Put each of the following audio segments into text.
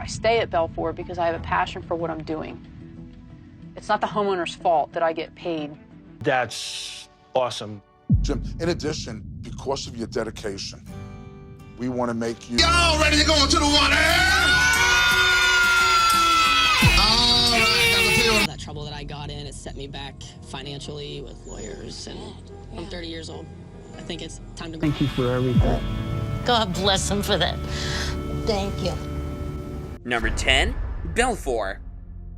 I stay at Belfour because I have a passion for what I'm doing. It's not the homeowner's fault that I get paid. That's awesome. Jim, in addition, because of your dedication, we want to make you... Y'all ready to go into the water? All right, that trouble that I got in, it set me back financially with lawyers, and I'm 30 years old. I think it's time to go. Thank you for everything. God bless him for that. Thank you. Number 10, Belfour.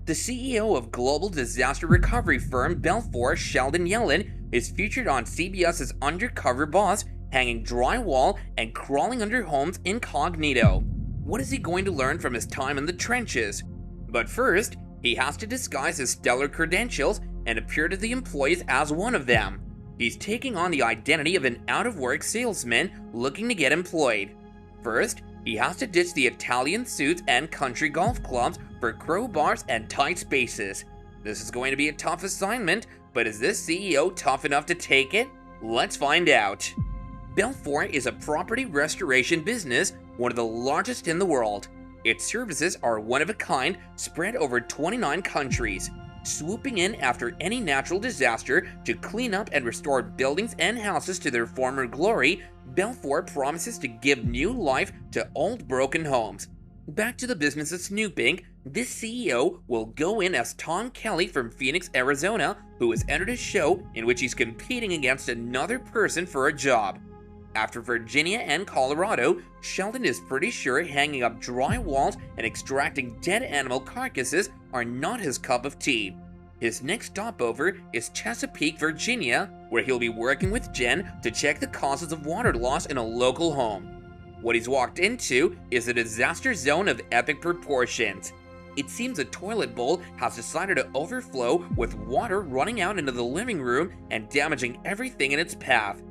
The CEO of global disaster recovery firm Belfour, Sheldon Yellen, is featured on CBS's Undercover Boss, hanging drywall and crawling under homes incognito. What is he going to learn from his time in the trenches? But first, he has to disguise his stellar credentials and appear to the employees as one of them. He's taking on the identity of an out-of-work salesman looking to get employed. First, he has to ditch the Italian suits and country golf clubs for crowbars and tight spaces. This is going to be a tough assignment, but is this CEO tough enough to take it? Let's find out. Belfour is a property restoration business, one of the largest in the world. Its services are one of a kind, spread over 29 countries. Swooping in after any natural disaster to clean up and restore buildings and houses to their former glory, Belfour promises to give new life to old broken homes. Back to the business of snooping, this CEO will go in as Tom Kelly from Phoenix, Arizona, who has entered a show in which he's competing against another person for a job. After Virginia and Colorado, Sheldon is pretty sure hanging up drywalls and extracting dead animal carcasses are not his cup of tea. His next stopover is Chesapeake, Virginia, where he'll be working with Jen to check the causes of water loss in a local home. What he's walked into is a disaster zone of epic proportions. It seems a toilet bowl has decided to overflow with water running out into the living room and damaging everything in its path.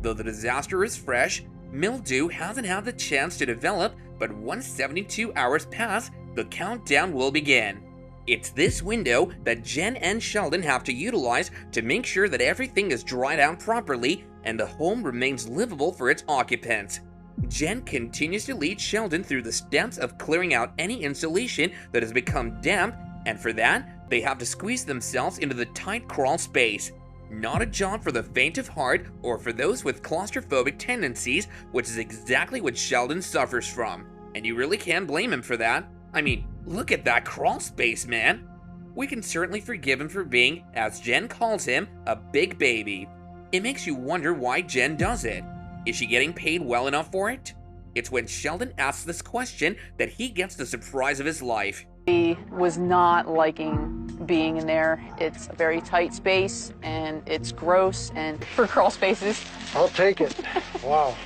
Though the disaster is fresh, mildew hasn't had the chance to develop, but once 72 hours pass, the countdown will begin. It's this window that Jen and Sheldon have to utilize to make sure that everything is dried out properly and the home remains livable for its occupants. Jen continues to lead Sheldon through the steps of clearing out any insulation that has become damp, and for that, they have to squeeze themselves into the tight crawl space. Not a job for the faint of heart or for those with claustrophobic tendencies, which is exactly what Sheldon suffers from. And you really can't blame him for that. I mean, look at that crawl space, man. We can certainly forgive him for being, as Jen calls him, a big baby. It makes you wonder why Jen does it. Is she getting paid well enough for it? It's when Sheldon asks this question that he gets the surprise of his life. He was not liking being in there. It's a very tight space and it's gross, and for crawl spaces. I'll take it. Wow.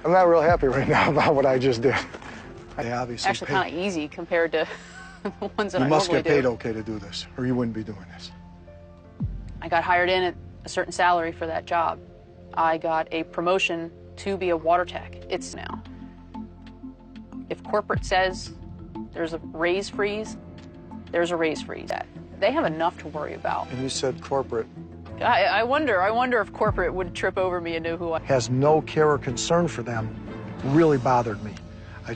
I'm not real happy right now about what I just did. I obviously Actually kind of easy compared to the ones that I normally do. You must get paid okay to do this, or you wouldn't be doing this. I got hired in at a certain salary for that job. I got a promotion to be a water tech. It's now. If corporate says there's a raise freeze, there's a raise freeze. They have enough to worry about. And you said corporate. I wonder if corporate would trip over me and know who I am. Has no care or concern for them. Really bothered me. I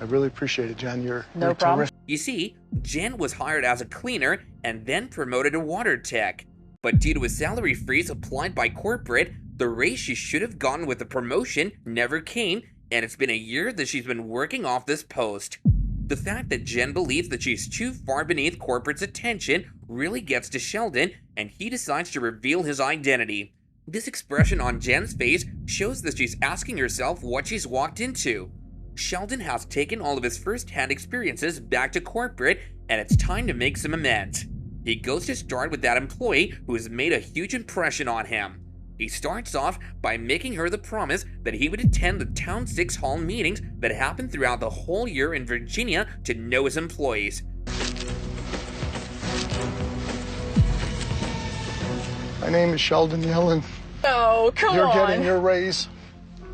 really appreciate it, Jen. You're no problem. You see, Jen was hired as a cleaner and then promoted to water tech. But due to a salary freeze applied by corporate, the raise she should have gotten with the promotion never came, and it's been a year that she's been working off this post. The fact that Jen believes that she's too far beneath corporate's attention really gets to Sheldon, and he decides to reveal his identity. This expression on Jen's face shows that she's asking herself what she's walked into. Sheldon has taken all of his first-hand experiences back to corporate, and it's time to make some amends. He goes to start with that employee who has made a huge impression on him. He starts off by making her the promise that he would attend the Town 6 Hall meetings that happen throughout the whole year in Virginia to know his employees. My name is Sheldon Yellen. Oh, come on. You're getting your raise.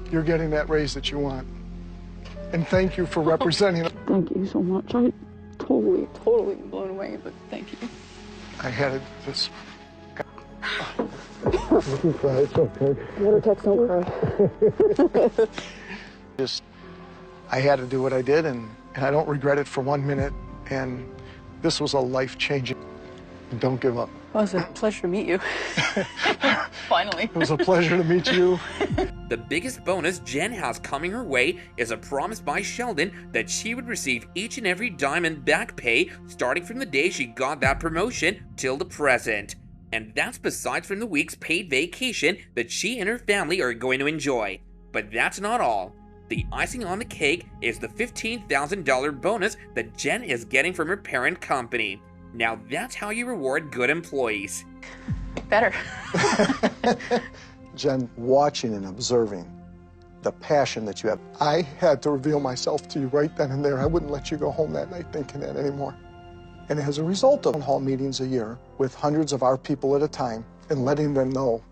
You're getting that raise that you want. And thank you for representing us. Thank you so much. I totally blown away, but thank you. I had this. You can cry, it's okay. Water techs don't cry. I had to do what I did, and and I don't regret it for 1 minute, and this was a life-changing. Don't give up. Well, it was a pleasure to meet you. Finally. It was a pleasure to meet you. The biggest bonus Jen has coming her way is a promise by Sheldon that she would receive each and every dime in back pay starting from the day she got that promotion till the present. And that's besides from the week's paid vacation that she and her family are going to enjoy. But that's not all. The icing on the cake is the $15,000 bonus that Jen is getting from her parent company. Now that's how you reward good employees. Better. Jen, watching and observing the passion that you have, I had to reveal myself to you right then and there. I wouldn't let you go home that night thinking that anymore. And as a result of town hall meetings a year with hundreds of our people at a time and letting them know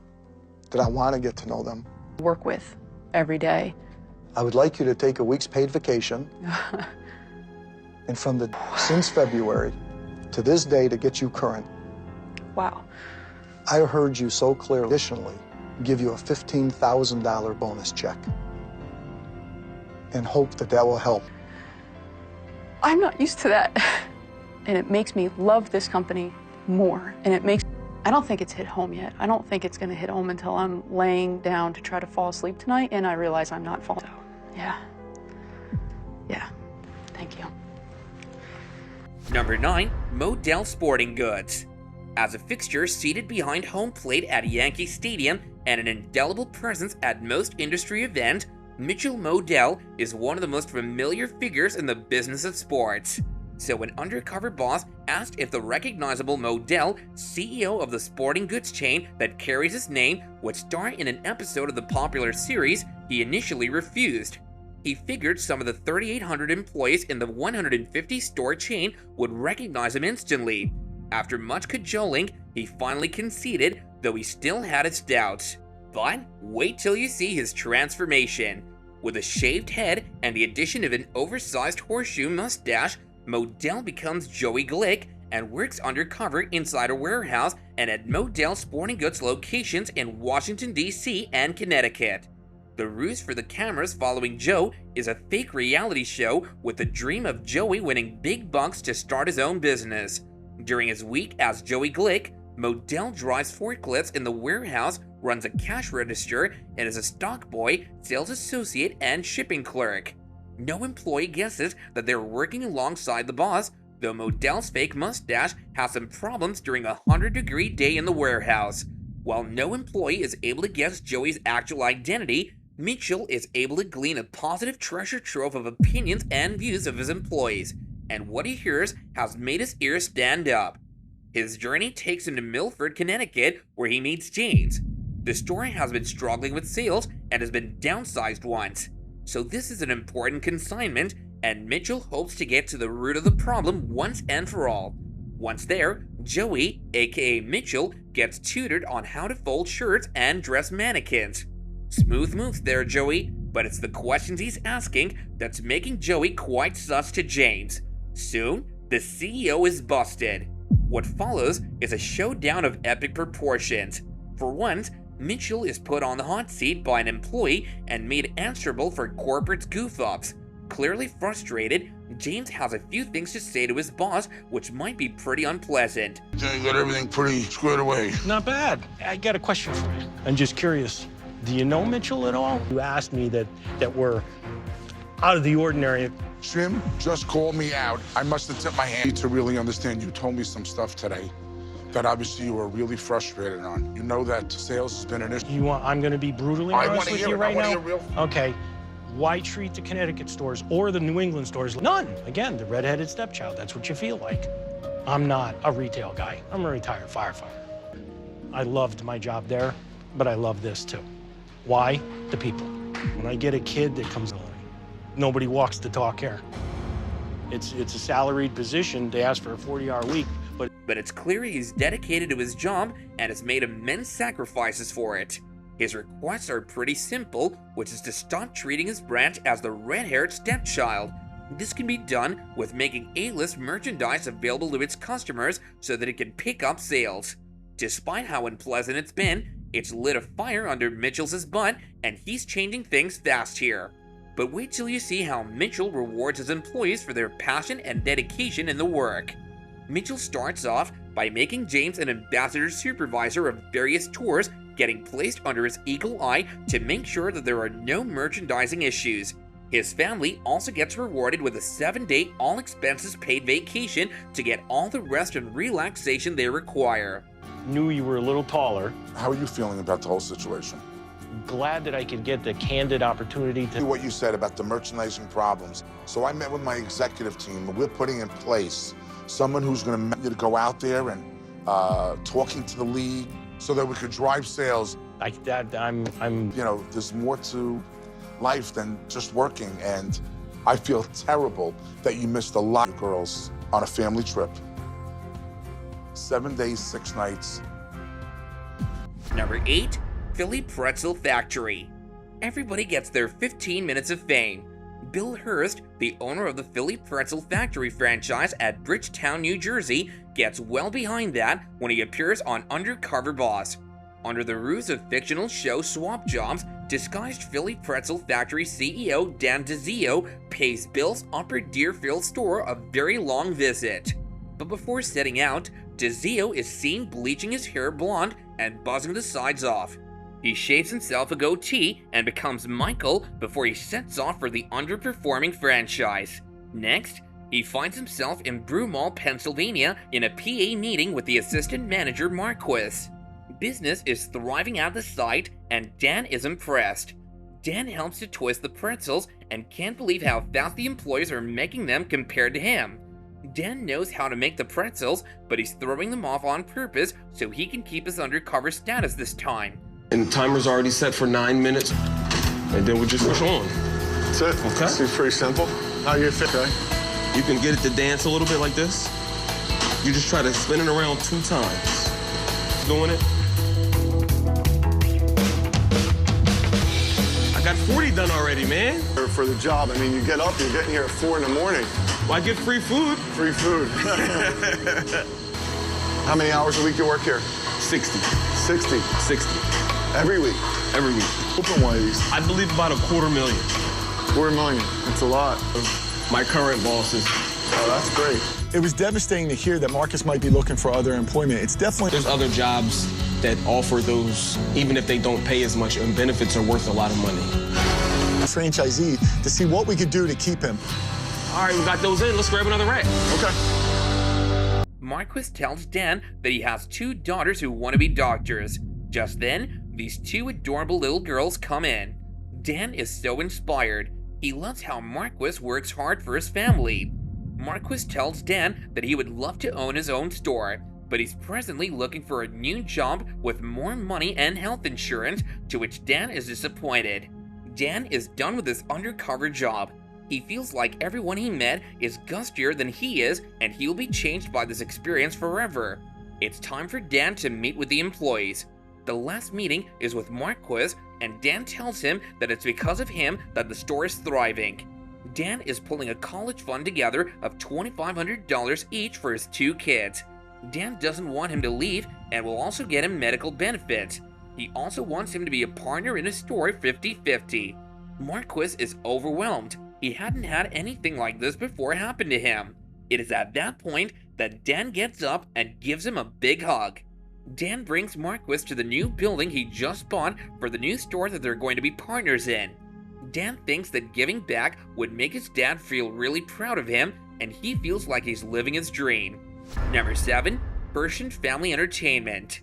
that I want to get to know them. Work with every day. I would like you to take a week's paid vacation. And since February to this day to get you current. Wow. I heard you so clearly. Additionally, give you a $15,000 bonus check and hope that that will help. I'm not used to that. And it makes me love this company more. And I don't think it's hit home yet. I don't think it's gonna hit home until I'm laying down to try to fall asleep tonight and I realize I'm not falling. Yeah. Thank you. Number 9, Modell Sporting Goods. As a fixture seated behind home plate at Yankee Stadium and an indelible presence at most industry events, Mitchell Modell is one of the most familiar figures in the business of sports. So when Undercover Boss asked if the recognizable Modell, CEO of the sporting goods chain that carries his name, would star in an episode of the popular series, he initially refused. He figured some of the 3,800 employees in the 150-store chain would recognize him instantly. After much cajoling, he finally conceded, though he still had his doubts. But wait till you see his transformation. With a shaved head and the addition of an oversized horseshoe mustache, Modell becomes Joey Glick and works undercover inside a warehouse and at Modell Sporting Goods locations in Washington, D.C. and Connecticut. The ruse for the cameras following Joe is a fake reality show with the dream of Joey winning big bucks to start his own business. During his week as Joey Glick, Modell drives forklifts in the warehouse, runs a cash register, and is a stock boy, sales associate, and shipping clerk. No employee guesses that they're working alongside the boss, though Modell's fake mustache has some problems during a 100-degree day in the warehouse. While no employee is able to guess Joey's actual identity, Mitchell is able to glean a positive treasure trove of opinions and views of his employees, and what he hears has made his ears stand up. His journey takes him to Milford, Connecticut, where he meets James. The store has been struggling with sales and has been downsized once, so this is an important consignment, and Mitchell hopes to get to the root of the problem once and for all. Once there, Joey, aka Mitchell, gets tutored on how to fold shirts and dress mannequins. Smooth moves there, Joey, but it's the questions he's asking that's making Joey quite sus to James. Soon, the CEO is busted. What follows is a showdown of epic proportions. For once, Mitchell is put on the hot seat by an employee and made answerable for corporate goof-ups. Clearly frustrated, James has a few things to say to his boss, which might be pretty unpleasant. You got everything pretty squared away. Not bad. I got a question for you. I'm just curious. Do you know Mitchell at all? You asked me that we're out of the ordinary. Jim just called me out. I must have tipped my hand to really understand. You told me some stuff today that obviously you were really frustrated on. You know that sales has been an issue. I'm going to be brutally honest with you right now? Okay. Why treat the Connecticut stores or the New England stores? None. Again, the redheaded stepchild. That's what you feel like. I'm not a retail guy. I'm a retired firefighter. I loved my job there, but I love this too. Why? The people. When I get a kid that comes along, nobody walks the talk here. It's a salaried position. They ask for a 40-hour week, but it's clear he's dedicated to his job and has made immense sacrifices for it. His requests are pretty simple, which is to stop treating his branch as the red-haired stepchild. This can be done with making A-list merchandise available to its customers so that it can pick up sales. Despite how unpleasant it's been, it's lit a fire under Mitchell's butt, and he's changing things fast here. But wait till you see how Mitchell rewards his employees for their passion and dedication in the work. Mitchell starts off by making James an ambassador supervisor of various tours, getting placed under his eagle eye to make sure that there are no merchandising issues. His family also gets rewarded with a 7-day all-expenses-paid vacation to get all the rest and relaxation they require. Knew you were a little taller. How are you feeling about the whole situation? Glad that I could get the candid opportunity to... What you said about the merchandising problems. So I met with my executive team, and we're putting in place someone who's going to go out there and talking to the league so that we could drive sales. I'm You know, there's more to life than just working, and I feel terrible that you missed a lot of girls on a family trip. 7 days, 6 nights. Number 8. Philly Pretzel Factory. Everybody gets their 15 minutes of fame. Bill Hurst, the owner of the Philly Pretzel Factory franchise at Bridgetown, New Jersey, gets well behind that when he appears on Undercover Boss. Under the ruse of fictional show Swap Jobs, disguised Philly Pretzel Factory CEO Dan DiZio pays Bill's Upper Deerfield store a very long visit. But before setting out, DiZio is seen bleaching his hair blonde and buzzing the sides off. He shaves himself a goatee and becomes Michael before he sets off for the underperforming franchise. Next, he finds himself in Broomall, Pennsylvania in a PA meeting with the assistant manager Marquis. Business is thriving at the site and Dan is impressed. Dan helps to twist the pretzels and can't believe how fast the employees are making them compared to him. Dan knows how to make the pretzels, but he's throwing them off on purpose so he can keep his undercover status this time. And the timer's already set for 9 minutes, and then we just push on. That's it. Okay. Seems pretty simple. How you fit, okay? You can get it to dance a little bit like this. You just try to spin it around 2 times. Doing it. I got 40 done already, man. For the job, I mean, you get up, you're getting here at 4 in the morning. Well, I get free food. Free food. How many hours a week you work here? 60. 60. 60. Every week? Every week. Open one of these. I believe about $250,000. $250,000. That's a lot. My current bosses. Oh, that's great. It was devastating to hear that Marcus might be looking for other employment. It's definitely... There's other jobs that offer those, even if they don't pay as much, and benefits are worth a lot of money. Franchisee to see what we could do to keep him. All right, we got those in. Let's grab another rack. Okay. Marquis tells Dan that he has 2 daughters who want to be doctors. Just then, these 2 adorable little girls come in. Dan is so inspired. He loves how Marquis works hard for his family. Marquis tells Dan that he would love to own his own store, but he's presently looking for a new job with more money and health insurance, to which Dan is disappointed. Dan is done with his undercover job. He feels like everyone he met is gustier than he is, and he'll be changed by this experience forever. It's time for Dan to meet with the employees. The last meeting is with Marquis, and Dan tells him that it's because of him that the store is thriving. Dan is pulling a college fund together of $2,500 each for his 2 kids. Dan doesn't want him to leave and will also get him medical benefits. He also wants him to be a partner in his store 50-50. Marquis is overwhelmed. He hadn't had anything like this before happen to him. It is at that point that Dan gets up and gives him a big hug. Dan brings Marquis to the new building he just bought for the new store that they're going to be partners in. Dan thinks that giving back would make his dad feel really proud of him, and he feels like he's living his dream. Number 7. Hershon Family Entertainment.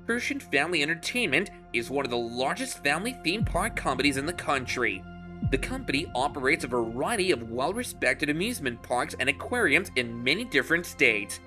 Hershon Family Entertainment is one of the largest family theme park companies in the country. The company operates a variety of well-respected amusement parks and aquariums in many different states.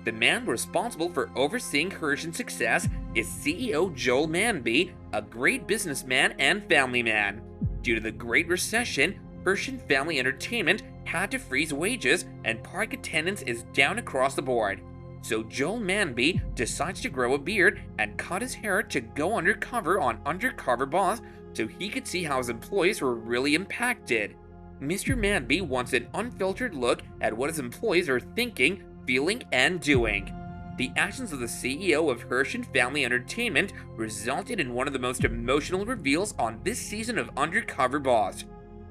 The man responsible for overseeing Hershon's success is CEO Joel Manby, a great businessman and family man. Due to the Great Recession, Hershon Family Entertainment had to freeze wages and park attendance is down across the board. So Joel Manby decides to grow a beard and cut his hair to go undercover on Undercover Boss so he could see how his employees were really impacted. Mr. Manby wants an unfiltered look at what his employees are thinking, feeling, and doing. The actions of the CEO of Hershon Family Entertainment resulted in one of the most emotional reveals on this season of Undercover Boss.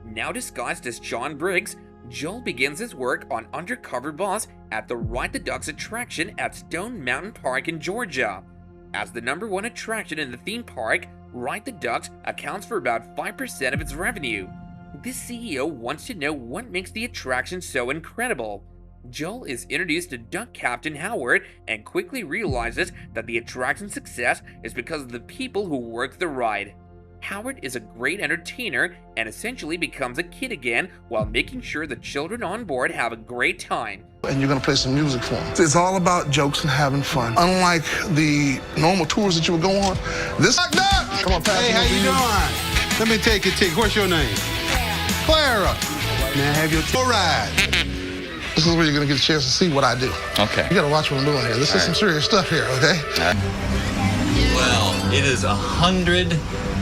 Now disguised as John Briggs, Joel begins his work on Undercover Boss at the Ride the Ducks attraction at Stone Mountain Park in Georgia. As the #1 attraction in the theme park, Ride the Ducks accounts for about 5% of its revenue. This CEO wants to know what makes the attraction so incredible. Joel is introduced to Duck Captain Howard and quickly realizes that the attraction's success is because of the people who work the ride. Howard is a great entertainer and essentially becomes a kid again while making sure the children on board have a great time. And you're gonna play some music for them. It's all about jokes and having fun. Unlike the normal tours that you would go on, this... Come on, hey, how you doing? Let me take your ticket. What's your name? Clara. May I have your tour ride? This is where you're gonna get a chance to see what I do. Okay. You gotta watch what I'm doing here. This is some serious stuff here, okay? Well, it is 100...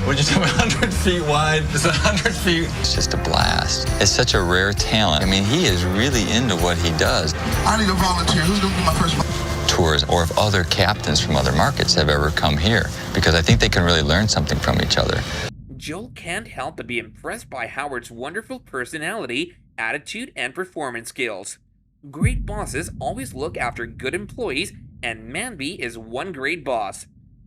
Would you say 100 feet wide? It's 100 feet. It's just a blast. It's such a rare talent. I mean, he is really into what he does. I need a volunteer. Who's gonna be my first tours, or if other captains from other markets have ever come here, because I think they can really learn something from each other. Joel can't help but be impressed by Howard's wonderful personality, attitude, and performance skills. Great bosses always look after good employees, and Manby is one great boss.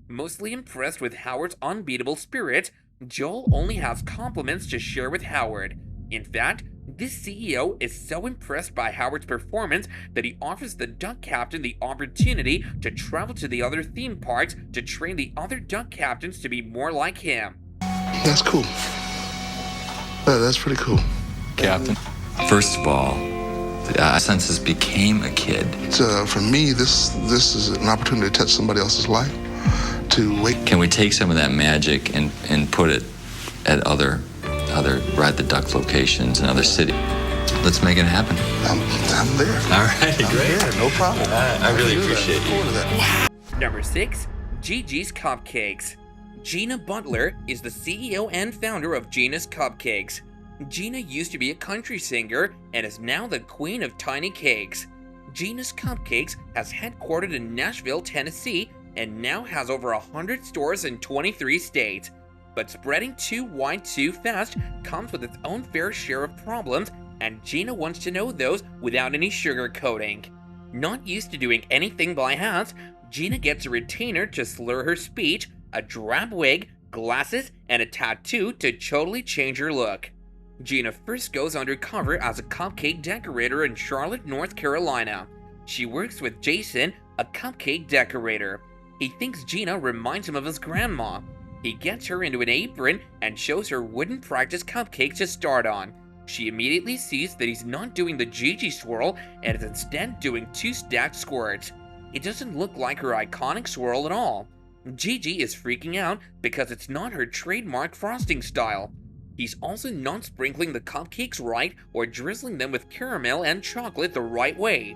Mostly impressed with Howard's unbeatable spirit, Joel only has compliments to share with Howard. In fact, this CEO is so impressed by Howard's performance that he offers the Duck Captain the opportunity to travel to the other theme parks to train the other Duck Captains to be more like him. That's cool. That's pretty cool. Captain, first of all, since this became a kid. For me, this is an opportunity to touch somebody else's life. Can we take some of that magic and put it at other Ride the Duck locations in other cities? Let's make it happen. I'm there. All right, great. There, no problem. I really appreciate you. Number 6, Gigi's Cupcakes. Gina Butler is the CEO and founder of Gina's Cupcakes. Gina used to be a country singer and is now the queen of tiny cakes. Gina's Cupcakes has headquartered in Nashville, Tennessee, and now has over 100 stores in 23 states. But spreading too wide too fast comes with its own fair share of problems, and Gina wants to know those without any sugarcoating. Not used to doing anything by halves, Gina gets a retainer to slur her speech, a drab wig, glasses, and a tattoo to totally change her look. Gina first goes undercover as a cupcake decorator in Charlotte, North Carolina. She works with Jason, a cupcake decorator. He thinks Gina reminds him of his grandma. He gets her into an apron and shows her wooden practice cupcakes to start on. She immediately sees that he's not doing the Gigi swirl and is instead doing 2 stacked squirts. It doesn't look like her iconic swirl at all. Gigi is freaking out because it's not her trademark frosting style. He's also not sprinkling the cupcakes right or drizzling them with caramel and chocolate the right way.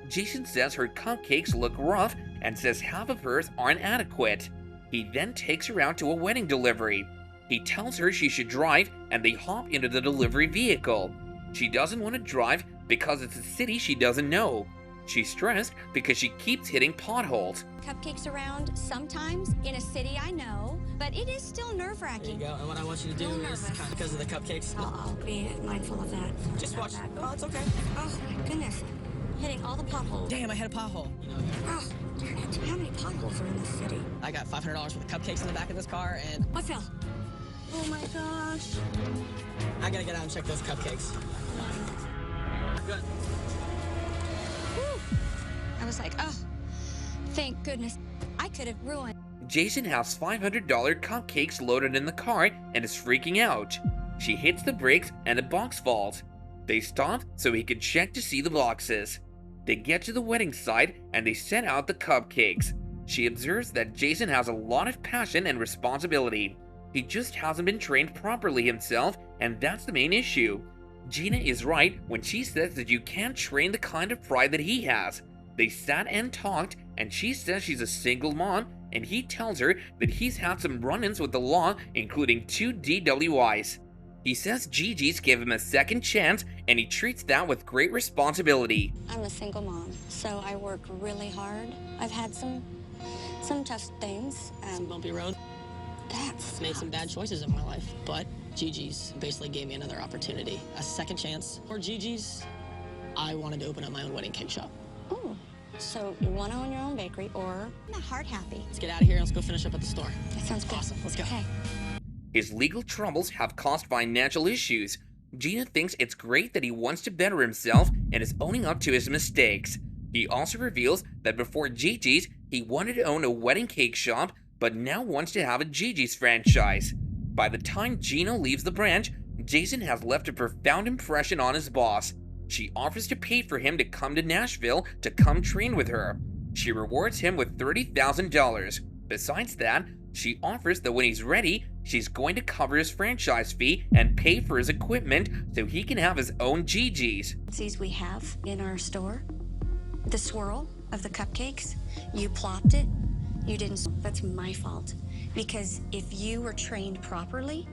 Jason says her cupcakes look rough and says half of hers aren't adequate. He then takes her out to a wedding delivery. He tells her she should drive and they hop into the delivery vehicle. She doesn't want to drive because it's a city she doesn't know. She's stressed because she keeps hitting potholes. Cupcakes around sometimes in a city I know, but it is still nerve-wracking. There you go, and what I want you to do is kind of because of the cupcakes. I'll be mindful of that. Just watch. Oh, it's okay. Oh my goodness. Hitting all the potholes. Damn, I hit a pothole. Oh, darn it. How many potholes are in this city? I got $500 worth of cupcakes in the back of this car, and I fell. Oh my gosh. I gotta get out and check those cupcakes. Good. Whew. I was like, oh, thank goodness. I could have ruined. Jason has $500 cupcakes loaded in the car and is freaking out. She hits the brakes and the box falls. They stop so he can check to see the boxes. They get to the wedding site and they set out the cupcakes. She observes that Jason has a lot of passion and responsibility. He just hasn't been trained properly himself, and that's the main issue. Gina is right when she says that you can't train the kind of pride that he has. They sat and talked, and she says she's a single mom, and he tells her that he's had some run-ins with the law, including 2 DWIs. He says Gigi's gave him a second chance, and he treats that with great responsibility. I'm a single mom, so I work really hard. I've had some tough things. Some bumpy road. That's made some bad choices in my life, but Gigi's basically gave me another opportunity, a second chance. For Gigi's, I wanted to open up my own wedding cake shop. Oh, so you want to own your own bakery, or I'm not heart happy. Let's get out of here. Let's go finish up at the store. That sounds good. Awesome. Let's go. Okay. His legal troubles have caused financial issues. Gina thinks it's great that he wants to better himself and is owning up to his mistakes. He also reveals that before Gigi's, he wanted to own a wedding cake shop, but now wants to have a Gigi's franchise. By the time Gina leaves the branch, Jason has left a profound impression on his boss. She offers to pay for him to come to Nashville to come train with her. She rewards him with $30,000. Besides that, she offers that when he's ready, she's going to cover his franchise fee and pay for his equipment so he can have his own Gigi's. We have in our store, the swirl of the cupcakes, you plopped it, you didn't. That's my fault. Because if you were trained properly,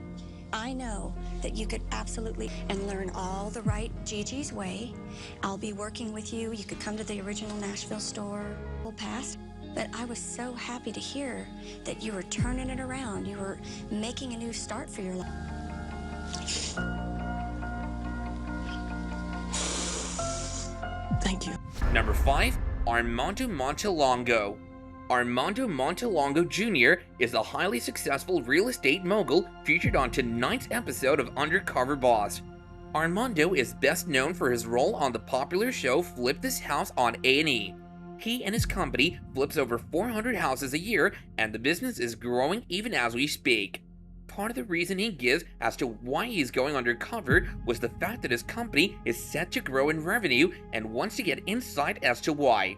I know that you could absolutely and learn all the right Gigi's way. I'll be working with you. You could come to the original Nashville store. Past. But I was so happy to hear that you were turning it around. You were making a new start for your life. Thank you. Number 5, Armando Montelongo. Armando Montelongo Jr. is a highly successful real estate mogul featured on tonight's episode of Undercover Boss. Armando is best known for his role on the popular show Flip This House on A&E. He and his company flips over 400 houses a year, and the business is growing even as we speak. Part of the reason he gives as to why he's going undercover was the fact that his company is set to grow in revenue and wants to get insight as to why.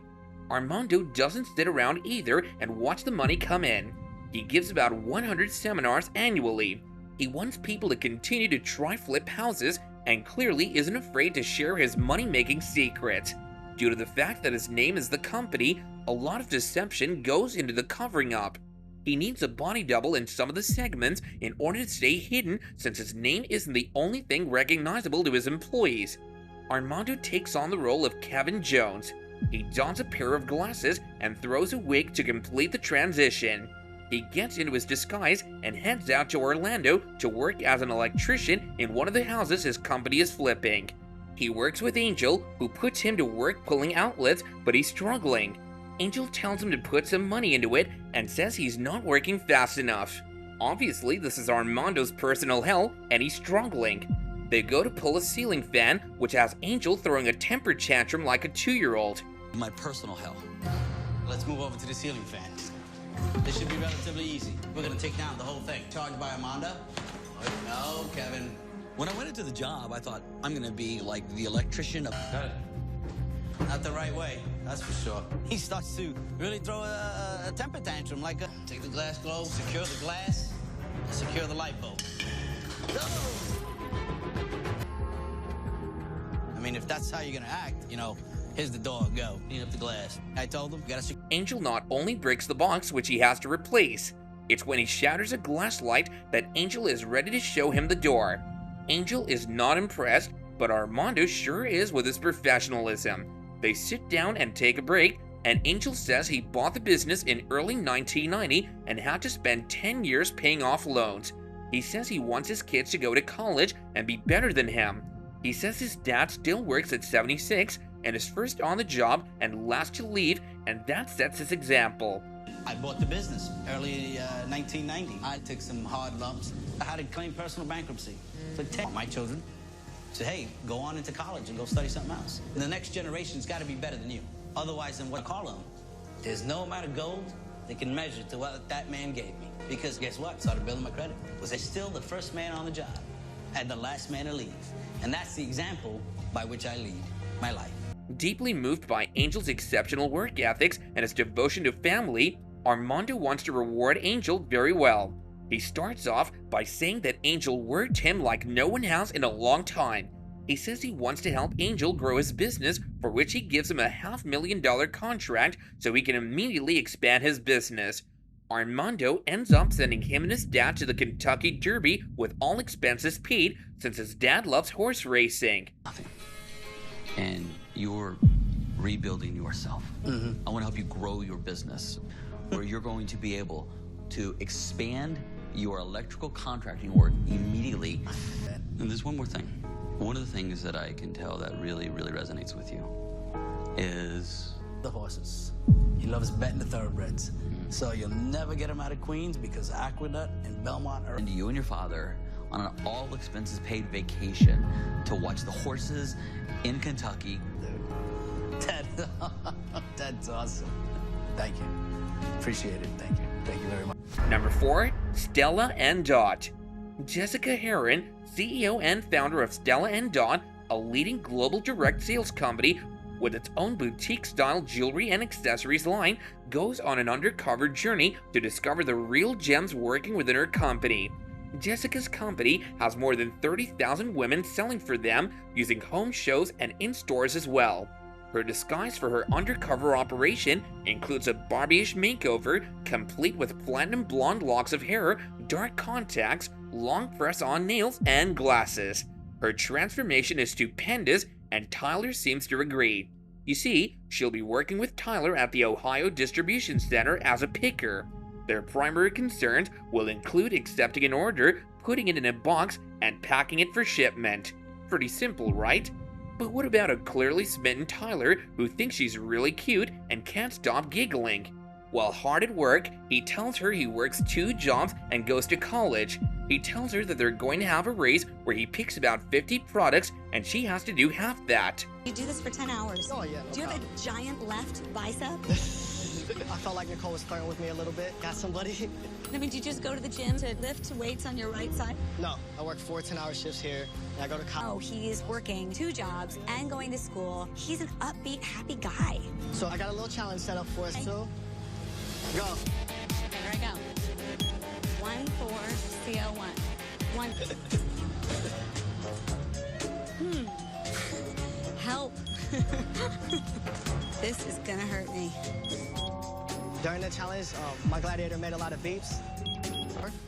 Armando doesn't sit around either and watch the money come in. He gives about 100 seminars annually. He wants people to continue to try flip houses and clearly isn't afraid to share his money-making secrets. Due to the fact that his name is the company, a lot of deception goes into the covering up. He needs a body double in some of the segments in order to stay hidden since his name isn't the only thing recognizable to his employees. Armando takes on the role of Kevin Jones. He dons a pair of glasses and throws a wig to complete the transition. He gets into his disguise and heads out to Orlando to work as an electrician in one of the houses his company is flipping. He works with Angel, who puts him to work pulling outlets, but he's struggling. Angel tells him to put some money into it and says he's not working fast enough. Obviously, this is Armando's personal hell, and he's struggling. They go to pull a ceiling fan, which has Angel throwing a temper tantrum like a 2-year-old. My personal hell. Let's move over to the ceiling fan. This should be relatively easy. We're gonna take down the whole thing. Charged by Armando? No, Kevin. When I went into the job, I thought I'm gonna be like the electrician of... Got it. Not the right way, that's for sure. He starts to really throw a temper tantrum, like take the glass globe, secure the glass, secure the light bulb. Go! I mean, if that's how you're gonna act, you know, here's the door, go. Clean up the glass. I told him, you gotta... Angel not only breaks the box, which he has to replace, it's when he shatters a glass light that Angel is ready to show him the door. Angel is not impressed, but Armando sure is with his professionalism. They sit down and take a break, and Angel says he bought the business in early 1990 and had to spend 10 years paying off loans. He says he wants his kids to go to college and be better than him. He says his dad still works at 76 and is first on the job and last to leave, and that sets his example. I bought the business early 1990. I took some hard lumps. I had to claim personal bankruptcy for 10 my children. So, hey, go on into college and go study something else. The next generation's got to be better than you. Otherwise, then what I call them, there's no amount of gold that can measure to what that man gave me. Because guess what? Started building my credit. Was I still the first man on the job and the last man to leave? And that's the example by which I lead my life. Deeply moved by Angel's exceptional work ethics and his devotion to family, Armando wants to reward Angel very well. He starts off by saying that Angel worked him like no one has in a long time. He says he wants to help Angel grow his business, for which he gives him a $500,000 contract so he can immediately expand his business. Armando ends up sending him and his dad to the Kentucky Derby with all expenses paid, since his dad loves horse racing. And you're rebuilding yourself. I want to help you grow your business, where you're going to be able to expand your electrical contracting work immediately. And there's one more thing. One of the things that I can tell that really, really resonates with you is the horses. He loves betting the thoroughbreds. So you'll never get him out of Queens because Aqueduct and Belmont are... And you and your father on an all-expenses-paid vacation to watch the horses in Kentucky. Dude, that's awesome. Thank you. Appreciate it. Thank you. Thank you very much. Number 4, Stella & Dot. Jessica Heron, CEO and founder of Stella & Dot, a leading global direct sales company with its own boutique-style jewelry and accessories line, goes on an undercover journey to discover the real gems working within her company. Jessica's company has more than 30,000 women selling for them, using home shows and in stores as well. Her disguise for her undercover operation includes a Barbie-ish makeover, complete with platinum blonde locks of hair, dark contacts, long press-on nails, and glasses. Her transformation is stupendous, and Tyler seems to agree. You see, she'll be working with Tyler at the Ohio Distribution Center as a picker. Their primary concerns will include accepting an order, putting it in a box, and packing it for shipment. Pretty simple, right? But what about a clearly smitten Tyler who thinks she's really cute and can't stop giggling? While hard at work, he tells her he works 2 jobs and goes to college. He tells her that they're going to have a race where he picks about 50 products and she has to do half that. You do this for 10 hours. Oh, yeah, no Do you have a giant left bicep? I felt like Nicole was flirting with me a little bit. Got somebody? I mean, do you just go to the gym to lift weights on your right side? No, I work 4 10-hour shifts here, and I go to college. Oh, he is working 2 jobs and going to school. He's an upbeat, happy guy. So I got a little challenge set up for us, too. Go. Here I go. 1, 4, CO1. 1. Help. This is gonna hurt me. During the challenge, my gladiator made a lot of beeps.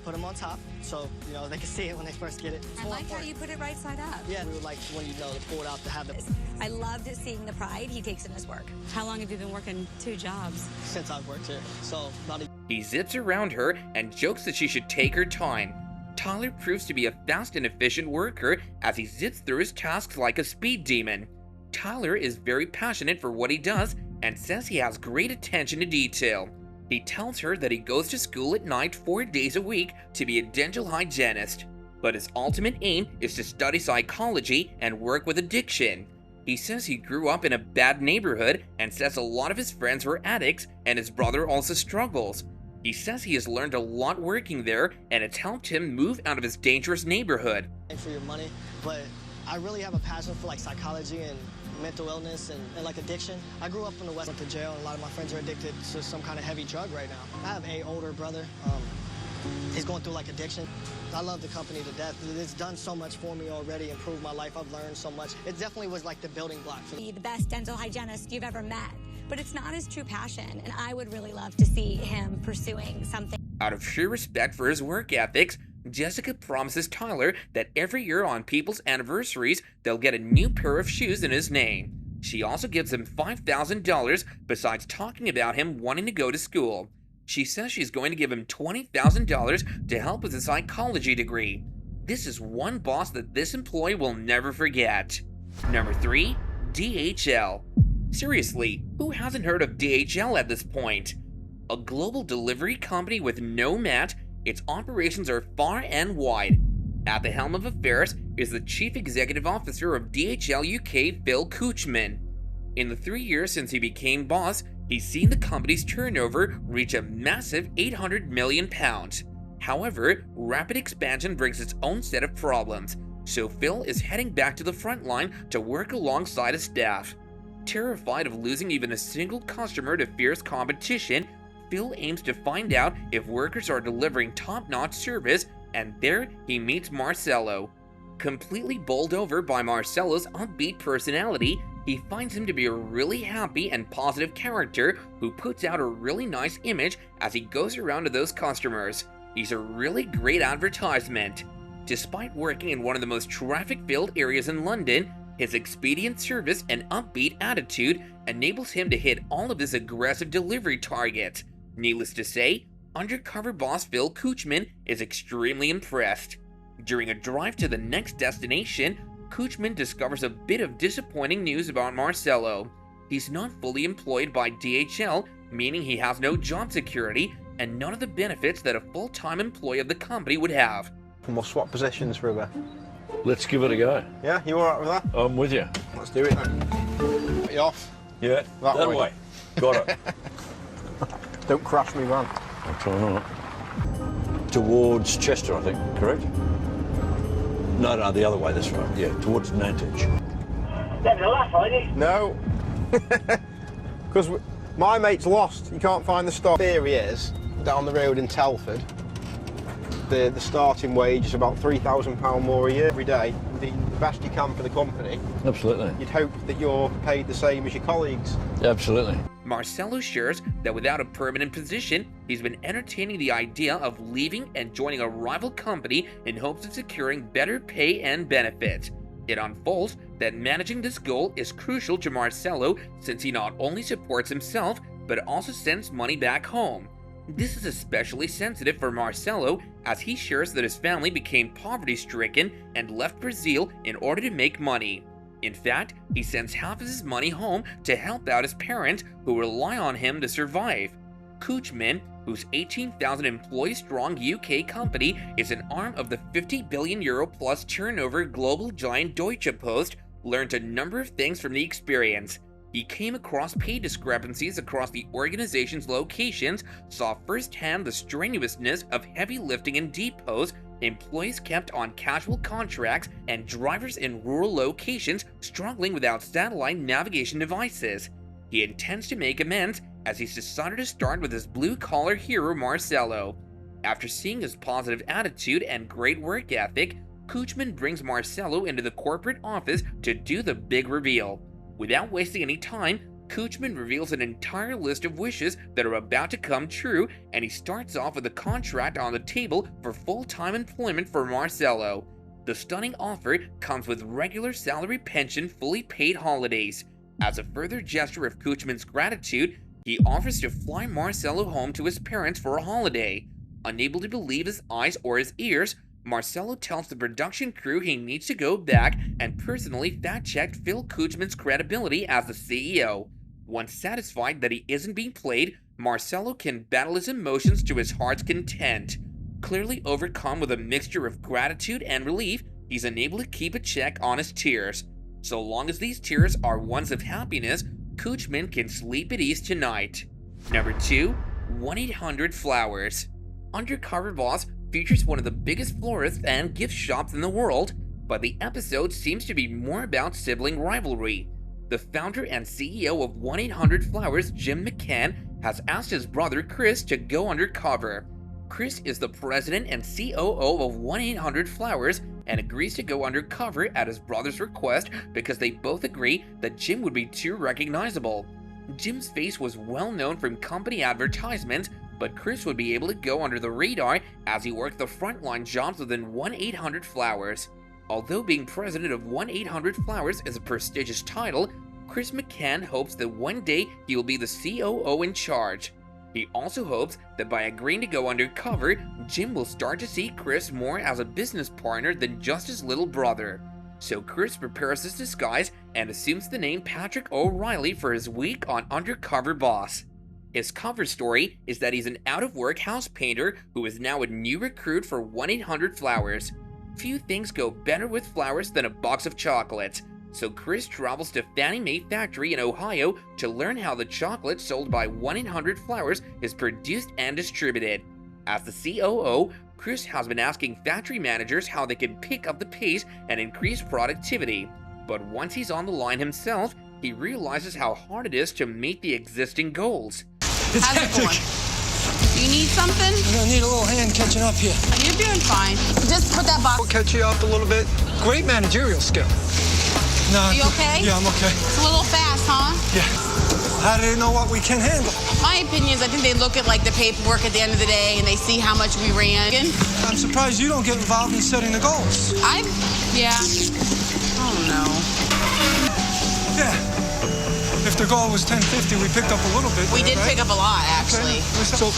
Put them on top, so they can see it when they first get it. I like how you put it right side up. Yeah, we would like when to pull it out to have it. I loved seeing the pride he takes in his work. How long have you been working 2 jobs? Since I've worked here, so about a... He zips around her and jokes that she should take her time. Tyler proves to be a fast and efficient worker as he zips through his tasks like a speed demon. Tyler is very passionate for what he does and says he has great attention to detail. He tells her that he goes to school at night 4 days a week to be a dental hygienist, but his ultimate aim is to study psychology and work with addiction. He says he grew up in a bad neighborhood and says a lot of his friends were addicts and his brother also struggles. He says he has learned a lot working there and it's helped him move out of his dangerous neighborhood. For your money, but I really have a passion for psychology and mental illness and addiction. I grew up in the West, went to jail, and a lot of my friends are addicted to some kind of heavy drug right now. I have an older brother. He's going through addiction. I love the company to death. It's done so much for me already, improved my life. I've learned so much. It definitely was the building block for me. Be the best dental hygienist you've ever met, but it's not his true passion, and I would really love to see him pursuing something. Out of sheer respect for his work ethics, Jessica promises Tyler that every year on people's anniversaries, they'll get a new pair of shoes in his name. She also gives him $5,000 besides talking about him wanting to go to school. She says she's going to give him $20,000 to help with his psychology degree. This is one boss that this employee will never forget. Number 3, DHL. Seriously, who hasn't heard of DHL at this point? A global delivery company with no mat, its operations are far and wide. At the helm of affairs is the Chief Executive Officer of DHL UK, Phil Coochman. In the 3 years since he became boss, he's seen the company's turnover reach a massive £800 million. However, rapid expansion brings its own set of problems, so Phil is heading back to the front line to work alongside his staff. Terrified of losing even a single customer to fierce competition, Phil aims to find out if workers are delivering top-notch service, and there he meets Marcelo. Completely bowled over by Marcelo's upbeat personality, he finds him to be a really happy and positive character who puts out a really nice image as he goes around to those customers. He's a really great advertisement. Despite working in one of the most traffic-filled areas in London, his expedient service and upbeat attitude enables him to hit all of his aggressive delivery targets. Needless to say, undercover boss Phil Kuchman is extremely impressed. During a drive to the next destination, Kuchman discovers a bit of disappointing news about Marcelo. He's not fully employed by DHL, meaning he has no job security and none of the benefits that a full-time employee of the company would have. And we'll swap positions for a bit. Let's give it a go. Yeah, you alright with that? I'm with you. Let's do it then. Put you off. Yeah, that way. Got it. Don't crash me, man. I'll try not. Towards Chester, I think, correct? No, the other way, this way. Yeah, towards Nantwich. No. Because my mate's lost. You can't find the start. Theory is, down the road in Telford, the starting wage is about £3,000 more a year every day. The best you can for the company. Absolutely. You'd hope that you're paid the same as your colleagues. Absolutely. Marcelo shares that without a permanent position, he's been entertaining the idea of leaving and joining a rival company in hopes of securing better pay and benefits. It unfolds that managing this goal is crucial to Marcelo since he not only supports himself, but also sends money back home. This is especially sensitive for Marcelo as he shares that his family became poverty-stricken and left Brazil in order to make money. In fact, he sends half of his money home to help out his parents who rely on him to survive. Kuchman, whose 18,000 employee-strong UK company is an arm of the €50 billion plus turnover global giant Deutsche Post, learned a number of things from the experience. He came across pay discrepancies across the organization's locations, saw firsthand the strenuousness of heavy lifting in depots, employees kept on casual contracts, and drivers in rural locations struggling without satellite navigation devices. He intends to make amends as he's decided to start with his blue-collar hero Marcelo. After seeing his positive attitude and great work ethic, Kuchman brings Marcelo into the corporate office to do the big reveal. Without wasting any time, Kuchman reveals an entire list of wishes that are about to come true, and he starts off with a contract on the table for full-time employment for Marcelo. The stunning offer comes with regular salary pension, fully paid holidays. As a further gesture of Kuchman's gratitude, he offers to fly Marcelo home to his parents for a holiday. Unable to believe his eyes or his ears, Marcelo tells the production crew he needs to go back and personally fact-check Phil Kuchman's credibility as the CEO. Once satisfied that he isn't being played, Marcelo can battle his emotions to his heart's content. Clearly overcome with a mixture of gratitude and relief, he's unable to keep a check on his tears. So long as these tears are ones of happiness, Kuchman can sleep at ease tonight. Number 2, 1-800-Flowers. Undercover Boss features one of the biggest florists and gift shops in the world, but the episode seems to be more about sibling rivalry. The founder and CEO of 1-800-Flowers, Jim McCann, has asked his brother Chris to go undercover. Chris is the president and COO of 1-800-Flowers and agrees to go undercover at his brother's request because they both agree that Jim would be too recognizable. Jim's face was well known from company advertisements, but Chris would be able to go under the radar as he worked the frontline jobs within 1-800-Flowers. Although being president of 1-800-Flowers is a prestigious title, Chris McCann hopes that one day he will be the COO in charge. He also hopes that by agreeing to go undercover, Jim will start to see Chris more as a business partner than just his little brother. So Chris prepares his disguise and assumes the name Patrick O'Reilly for his week on Undercover Boss. His cover story is that he's an out-of-work house painter who is now a new recruit for 1-800-Flowers. Few things go better with flowers than a box of chocolates, so Chris travels to Fannie Mae Factory in Ohio to learn how the chocolate sold by 1-800-Flowers is produced and distributed. As the COO, Chris has been asking factory managers how they can pick up the pace and increase productivity. But once he's on the line himself, he realizes how hard it is to meet the existing goals. How's it going? You need something? I'm gonna need a little hand catching up here. You're doing fine. Just put that box. I'll catch you up a little bit. Great managerial skill. No, you okay? Yeah, I'm okay. It's a little fast, huh? Yeah. How do they know what we can handle? My opinion is I think they look at like the paperwork at the end of the day and they see how much we ran. I'm surprised you don't get involved in setting the goals. Yeah. I don't know. Yeah. If the goal was 1050, we picked up a little bit. We did pick up a lot, actually. Okay. So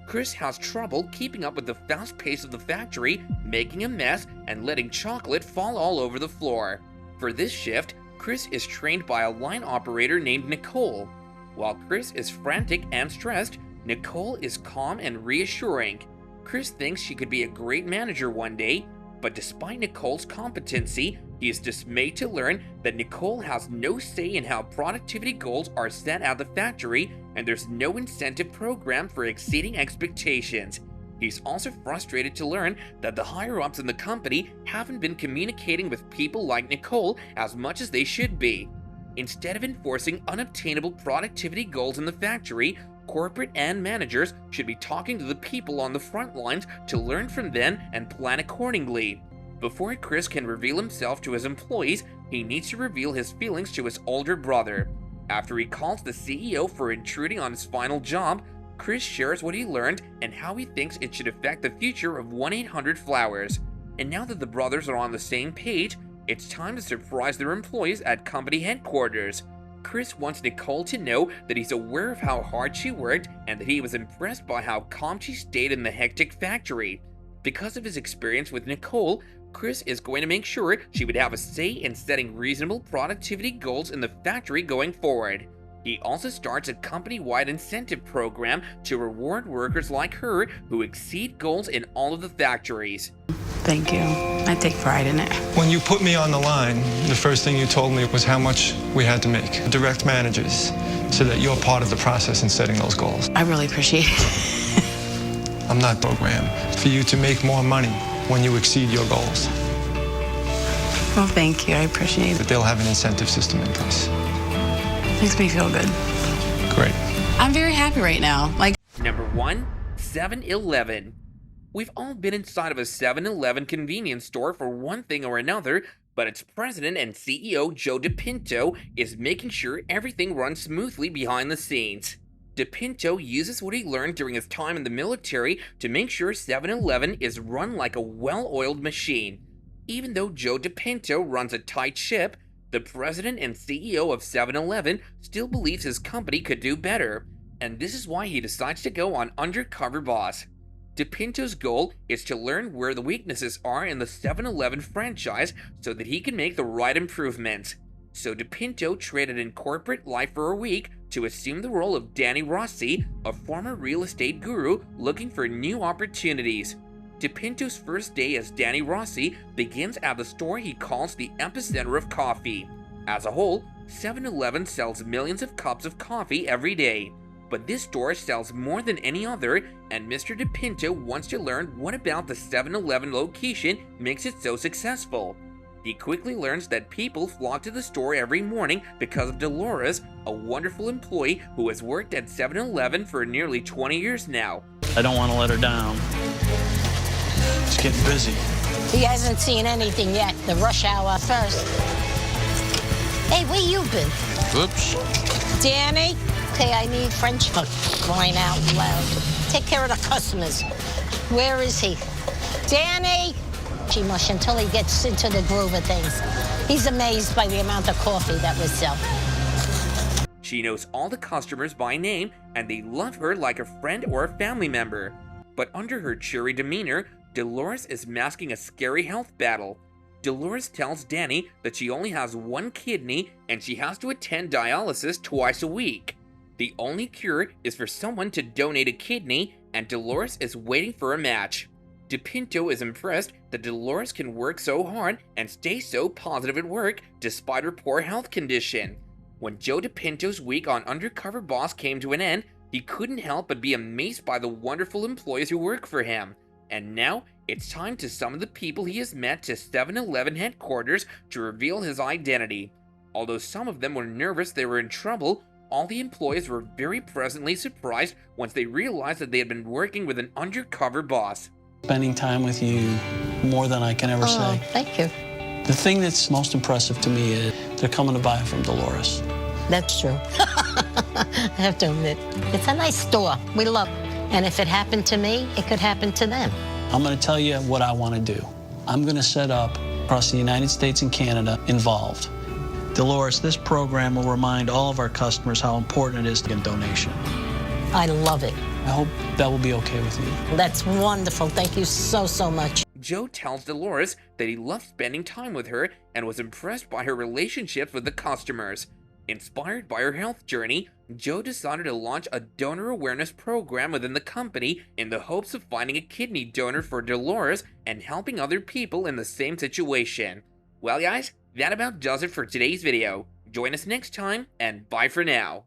Chris has trouble keeping up with the fast pace of the factory, making a mess and letting chocolate fall all over the floor. For this shift, Chris is trained by a line operator named Nicole. While Chris is frantic and stressed, Nicole is calm and reassuring. Chris thinks she could be a great manager one day, but despite Nicole's competency, he is dismayed to learn that Nicole has no say in how productivity goals are set at the factory, and there's no incentive program for exceeding expectations. He's also frustrated to learn that the higher-ups in the company haven't been communicating with people like Nicole as much as they should be. Instead of enforcing unobtainable productivity goals in the factory, corporate and managers should be talking to the people on the front lines to learn from them and plan accordingly. Before Chris can reveal himself to his employees, he needs to reveal his feelings to his older brother. After he calls the CEO for intruding on his final job, Chris shares what he learned and how he thinks it should affect the future of 1-800-Flowers. And now that the brothers are on the same page, it's time to surprise their employees at company headquarters. Chris wants Nicole to know that he's aware of how hard she worked and that he was impressed by how calm she stayed in the hectic factory. Because of his experience with Nicole, Chris is going to make sure she would have a say in setting reasonable productivity goals in the factory going forward. He also starts a company-wide incentive program to reward workers like her who exceed goals in all of the factories. Thank you. I take pride in it. When you put me on the line, the first thing you told me was how much we had to make. Direct managers, so that you're part of the process in setting those goals. I really appreciate it. I'm not programmed for you to make more money when you exceed your goals. Well, thank you. I appreciate it. But they'll have an incentive system in place. Makes me feel good. Great. I'm very happy right now. Number 1, 7-Eleven. We've all been inside of a 7-Eleven convenience store for one thing or another, but its president and CEO Joe DePinto is making sure everything runs smoothly behind the scenes. DePinto uses what he learned during his time in the military to make sure 7-Eleven is run like a well-oiled machine. Even though Joe DePinto runs a tight ship, the president and CEO of 7-Eleven still believes his company could do better, and this is why he decides to go on Undercover Boss. DePinto's goal is to learn where the weaknesses are in the 7-Eleven franchise so that he can make the right improvements. So DePinto traded in corporate life for a week to assume the role of Danny Rossi, a former real estate guru looking for new opportunities. DePinto's first day as Danny Rossi begins at the store he calls the epicenter of coffee. As a whole, 7-Eleven sells millions of cups of coffee every day. But this store sells more than any other, and Mr. DePinto wants to learn what about the 7-Eleven location makes it so successful. He quickly learns that people flock to the store every morning because of Dolores, a wonderful employee who has worked at 7-Eleven for nearly 20 years now. I don't want to let her down. It's getting busy. He hasn't seen anything yet. The rush hour first. Hey, where you been? Whoops. Danny? Okay, I need French for crying out loud. Take care of the customers. Where is he? Danny! She mush until he gets into the groove of things. He's amazed by the amount of coffee that we sell. She knows all the customers by name, and they love her like a friend or a family member. But under her cheery demeanor, Dolores is masking a scary health battle. Dolores tells Danny that she only has one kidney and she has to attend dialysis twice a week. The only cure is for someone to donate a kidney, and Dolores is waiting for a match. DePinto is impressed that Dolores can work so hard and stay so positive at work despite her poor health condition. When Joe DePinto's week on Undercover Boss came to an end, he couldn't help but be amazed by the wonderful employees who work for him. And now, it's time to summon the people he has met to 7-Eleven headquarters to reveal his identity. Although some of them were nervous they were in trouble, all the employees were very pleasantly surprised once they realized that they had been working with an undercover boss. Spending time with you more than I can ever say. Thank you. The thing that's most impressive to me is they're coming to buy it from Dolores. That's true. I have to admit, it's a nice store. We love it. And if it happened to me, it could happen to them. I'm going to tell you what I want to do. I'm going to set up, across the United States and Canada, Involved. Dolores, this program will remind all of our customers how important it is to get a donation. I love it. I hope that will be okay with you. That's wonderful. Thank you so, so much. Joe tells Dolores that he loved spending time with her and was impressed by her relationships with the customers. Inspired by her health journey, Joe decided to launch a donor awareness program within the company in the hopes of finding a kidney donor for Dolores and helping other people in the same situation. Well guys, that about does it for today's video. Join us next time, and bye for now.